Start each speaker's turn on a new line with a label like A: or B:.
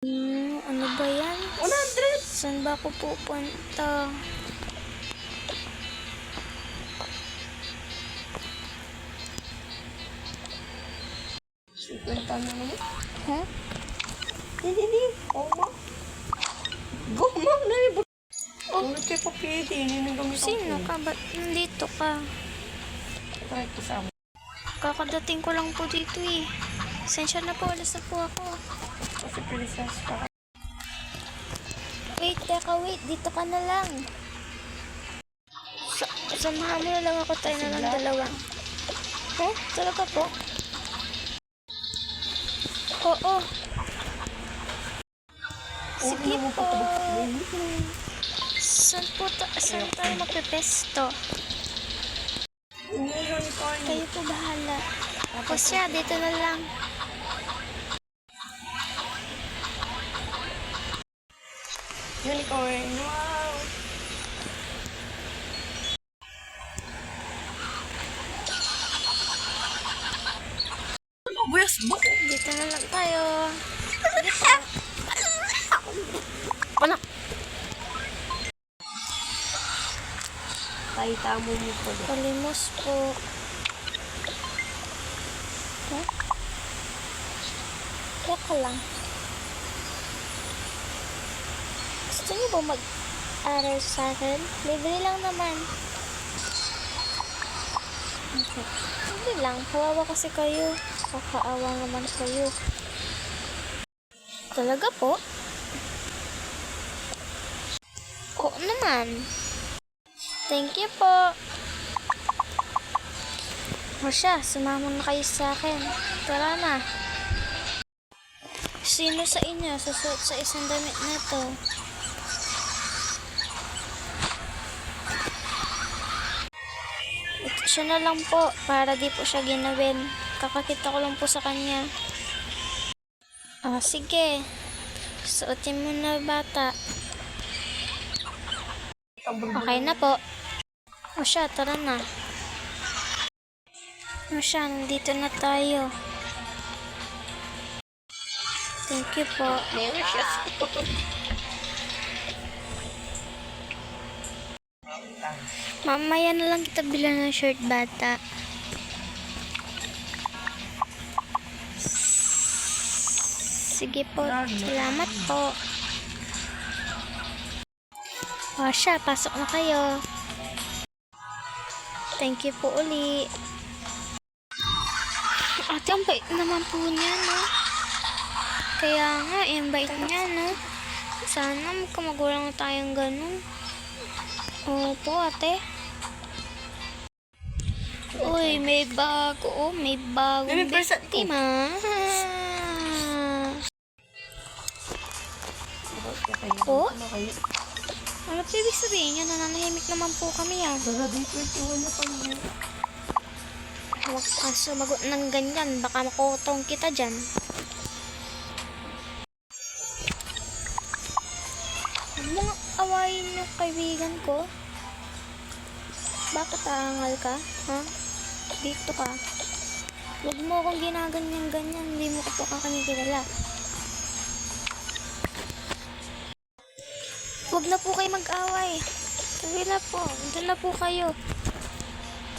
A: Ano ba yan?
B: 100!
A: Saan ba ako pupunta?
B: Kwenta na naman.
A: Ha?
B: Hindi. Oma. Goma na iba. Ulit kayo papiti. Hindi nang gamit
A: Sino ka? Ba't nandito ka?
B: Try ko sa amin.
A: Kakadating ko lang po dito eh. Sensya na po, alas na po ako.
B: Kasi princess pa.
A: Wait, dito ka na lang. Samahan mo na lang ako, tayo na lang dalawa. Oh, talaga po? Oo. Sige po. Saan tayo magpepesto?
B: Unicorn.
A: Kayo po bahala. O siya, dito na lang.
B: Unicorn. Wow. Buyas mo.
A: Dito na lang tayo. Sige po.
B: Wala. Tayo mo po.
A: Palimos po. Huh? Teka lang. Gusto niyo ba mag-aral sa akin? Libre lang naman. Okay. Hindi lang. Kawawa kasi kayo. Kakaawa naman kayo. Talaga po? Oo naman. Thank you po. O siya, sumama na kayo sa akin. Tara na. Sino sa inyo susuot sa isang damit na to? Ito siya na lang po, para di po siya ginawin. Kakakita ko lang po sa kanya. Sige. Suotin mo na, bata. Okay na po. O siya, tara na. O siya, nandito na tayo. Thank you po. Mamaya na lang kita bilang ng shirt, bata. Sige po. Salamat po. O siya, pasok na kayo. Thank you po uli. Ate, ang bait naman po niya, no? Kaya nga, yung bait niya, no? Sana magkamagulang tayong ganun. Opo, ate. Uy, may bago. Oh, may bagong biktima. Po? Ano po ibig sabihin niya? Nananahimik naman po kami yan. Huwag kang sumagot ng ganyan. Baka makutong kita dyan. Huwag mo nga awayin yung kaibigan ko. Bakit aangal ka? Ha? Dito ka. Huwag mo akong ginaganyan-ganyan. Hindi mo ko po kakakilala. Huwag na po kayo mag-away. Sabi na po. Doon na po kayo.